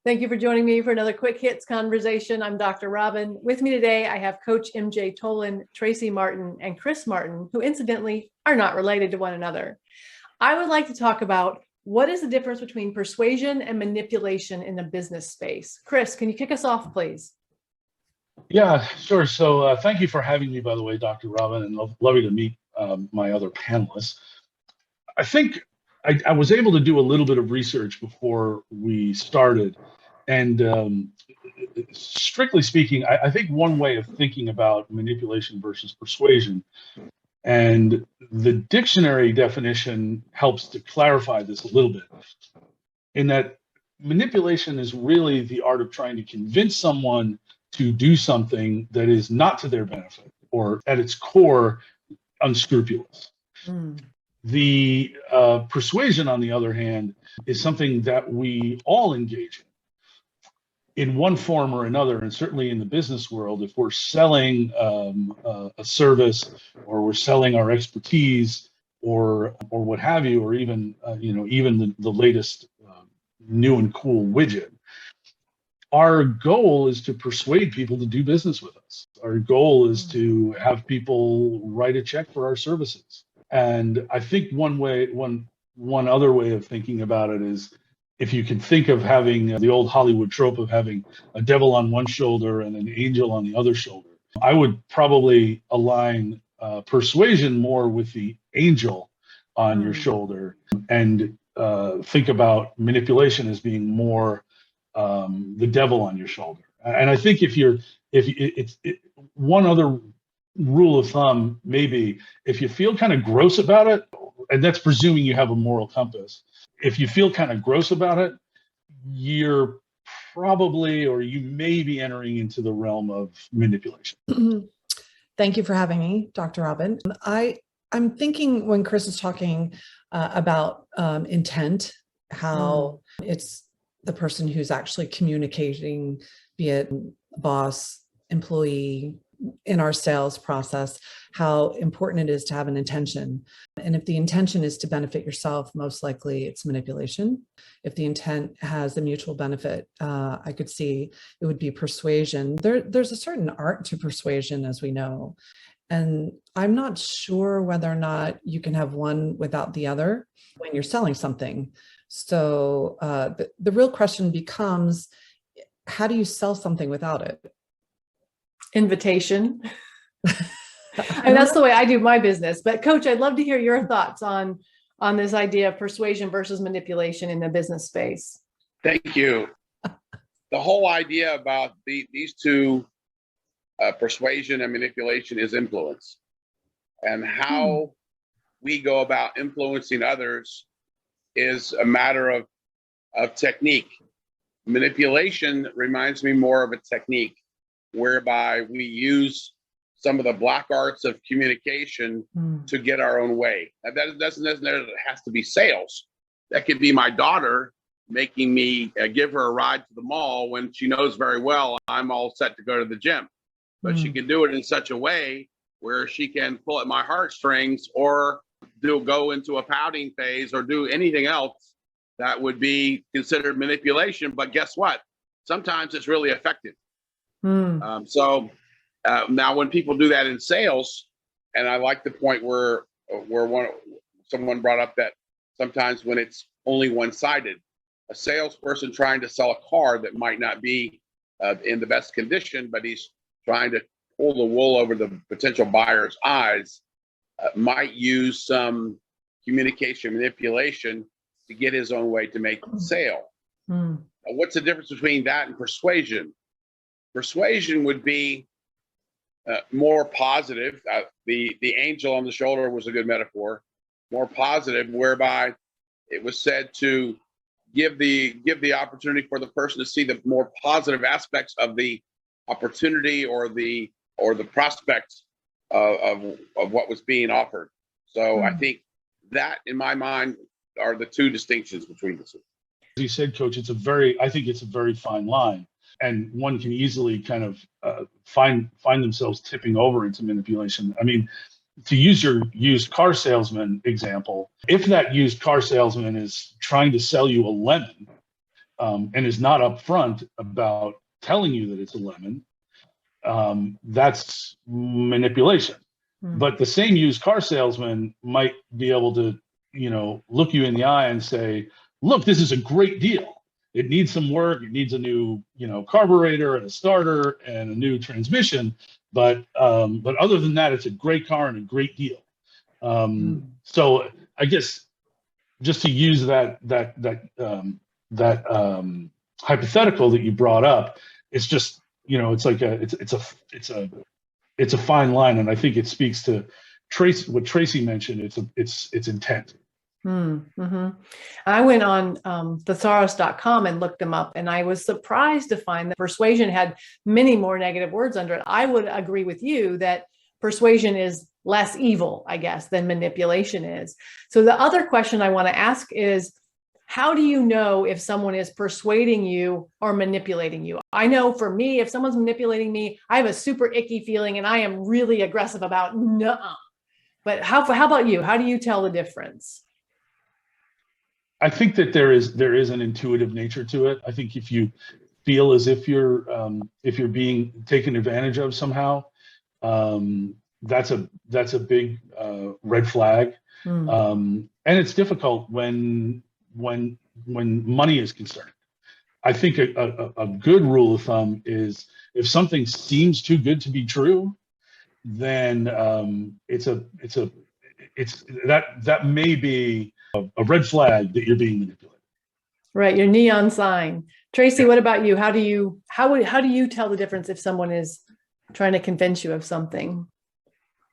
Thank you for joining me for another quick hits conversation. I'm Dr. Robyn. With me today, I have Coach MJ Tolan, Tracy Martin, and Chris Martin, who incidentally are not related to one another. I would like to talk about what is the difference between persuasion and manipulation in the business space. Chris, can you kick us off, please? Yeah, sure. So thank you for having me, by the way, Dr. Robyn, and lovely to meet my other panelists. I think I was able to do a little bit of research before we started. And strictly speaking, I think one way of thinking about manipulation versus persuasion, and the dictionary definition helps to clarify this a little bit, in that manipulation is really the art of trying to convince someone to do something that is not to their benefit, or at its core, unscrupulous. The persuasion, on the other hand, is something that we all engage in one form or another, and certainly in the business world. If we're selling a service, or we're selling our expertise, or what have you, or even even the latest new and cool widget, our goal is to persuade people to do business with us. Our goal is to have people write a check for our services. And I think one other way of thinking about it is, if you can think of having the old Hollywood trope of having a devil on one shoulder and an angel on the other shoulder, I would probably align persuasion more with the angel on your shoulder, and think about manipulation as being more the devil on your shoulder. And I think one other rule of thumb, maybe, if you feel kind of gross about it, and that's presuming you have a moral compass, if you feel kind of gross about it, you're probably, or you may be, entering into the realm of manipulation. Thank you for having me, Dr. Robyn. I'm thinking, when Chris is talking about intent, how it's the person who's actually communicating, be it boss, employee, in our sales process, how important it is to have an intention. And if the intention is to benefit yourself, most likely it's manipulation. If the intent has a mutual benefit, I could see it would be persuasion. There's a certain art to persuasion, as we know. And I'm not sure whether or not you can have one without the other when you're selling something. So the real question becomes, how do you sell something without it? Invitation. And that's the way I do my business. But Coach, I'd love to hear your thoughts on this idea of persuasion versus manipulation in the business space. Thank you. The whole idea about these two, persuasion and manipulation, is influence. And how we go about influencing others is a matter of technique. Manipulation reminds me more of a technique, whereby we use some of the black arts of communication to get our own way. And that doesn't necessarily have to be sales. That could be my daughter making me give her a ride to the mall when she knows very well I'm all set to go to the gym. But she can do it in such a way where she can pull at my heartstrings, or go into a pouting phase, or do anything else that would be considered manipulation. But guess what? Sometimes it's really effective. So now when people do that in sales, and I like the point where someone brought up that sometimes when it's only one-sided, a salesperson trying to sell a car that might not be in the best condition, but he's trying to pull the wool over the potential buyer's eyes, might use some communication manipulation to get his own way to make the sale. What's the difference between that and persuasion? Persuasion would be more positive. The angel on the shoulder was a good metaphor. More positive, whereby it was said to give the opportunity for the person to see the more positive aspects of the opportunity or the prospect of what was being offered. So I think that, in my mind, are the two distinctions between the two. As you said, Coach, I think it's a very fine line, and one can easily kind of find themselves tipping over into manipulation. I mean, to use your used car salesman example, if that used car salesman is trying to sell you a lemon, and is not upfront about telling you that it's a lemon, that's manipulation. But the same used car salesman might be able to, look you in the eye and say, look, this is a great deal. It needs some work. It needs a new, carburetor and a starter and a new transmission. But other than that, it's a great car and a great deal. So I guess just to use that hypothetical that you brought up, it's just, it's like it's a fine line, and I think it speaks to Tracy. What Tracy mentioned, it's intent. I went on thesaurus.com and looked them up, and I was surprised to find that persuasion had many more negative words under it. I would agree with you that persuasion is less evil, I guess, than manipulation is. So the other question I want to ask is, how do you know if someone is persuading you or manipulating you? I know for me, if someone's manipulating me, I have a super icky feeling and I am really aggressive about nuh-uh. But how about you? How do you tell the difference? I think that there is an intuitive nature to it. I think if you feel as if you're being taken advantage of somehow, that's a big red flag. And it's difficult when money is concerned. I think a good rule of thumb is if something seems too good to be true, then that may be a red flag that you're being manipulated. Right, your neon sign. Tracy, what about you? How do you tell the difference if someone is trying to convince you of something?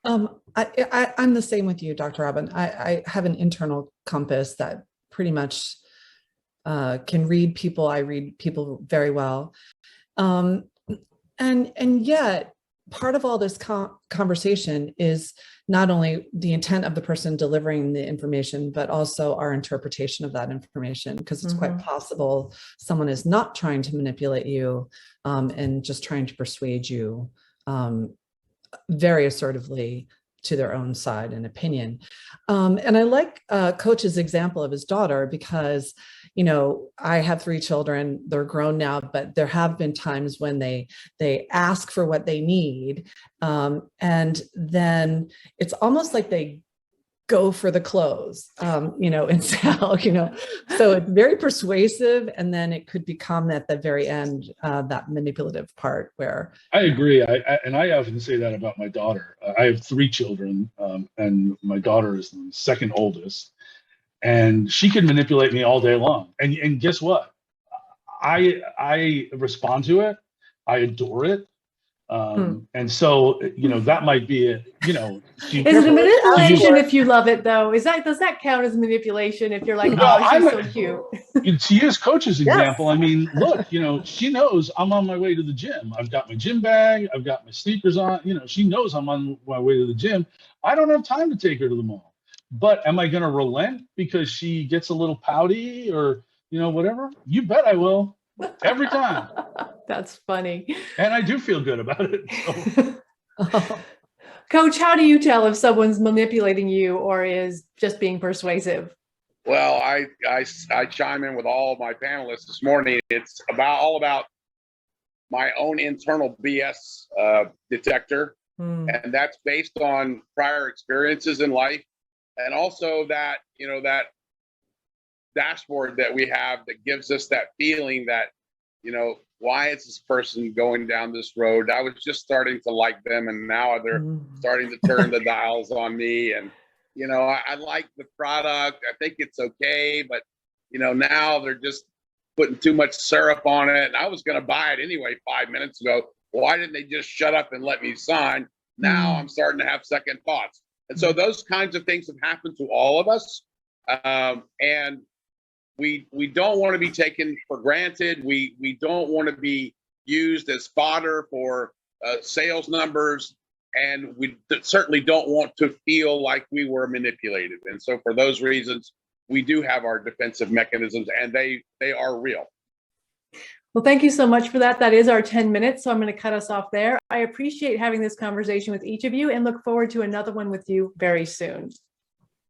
I'm the same with you, Dr. Robyn. I have an internal compass that pretty much can read people. I read people very well. And yet part of all this conversation is not only the intent of the person delivering the information, but also our interpretation of that information, because it's quite possible someone is not trying to manipulate you and just trying to persuade you very assertively to their own side and opinion. And I like Coach's example of his daughter because, I have 3 children, they're grown now, but there have been times when they ask for what they need. And then it's almost like they go for the clothes, and sell, so it's very persuasive. And then it could become at the very end, that manipulative part where. I agree. I often say that about my daughter. I have 3 children, and my daughter is the second oldest, and she can manipulate me all day long. And guess what? I respond to it. I adore it. And so, that might be it, Is it a manipulation if you love it though? Does that count as manipulation if you're like, oh, she's so cute? To use Coach's example, I mean, look, she knows I'm on my way to the gym. I've got my gym bag, I've got my sneakers on, she knows I'm on my way to the gym. I don't have time to take her to the mall. But am I going to relent because she gets a little pouty or, whatever? You bet I will. Every time. That's funny. And I do feel good about it. So. Coach, how do you tell if someone's manipulating you or is just being persuasive? Well, I chime in with all of my panelists this morning. It's all about my own internal BS detector. And that's based on prior experiences in life. And also that, that dashboard that we have that gives us that feeling that, why is this person going down this road? I was just starting to like them, and now they're starting to turn the dials on me. And, I like the product. I think it's okay. But, now they're just putting too much syrup on it. And I was going to buy it anyway 5 minutes ago. Why didn't they just shut up and let me sign? Now I'm starting to have second thoughts. And so those kinds of things have happened to all of us. And we don't want to be taken for granted. We don't want to be used as fodder for sales numbers. And we certainly don't want to feel like we were manipulated. And so for those reasons, we do have our defensive mechanisms, and they are real. Well, thank you so much for that. That is our 10 minutes. So I'm going to cut us off there. I appreciate having this conversation with each of you and look forward to another one with you very soon.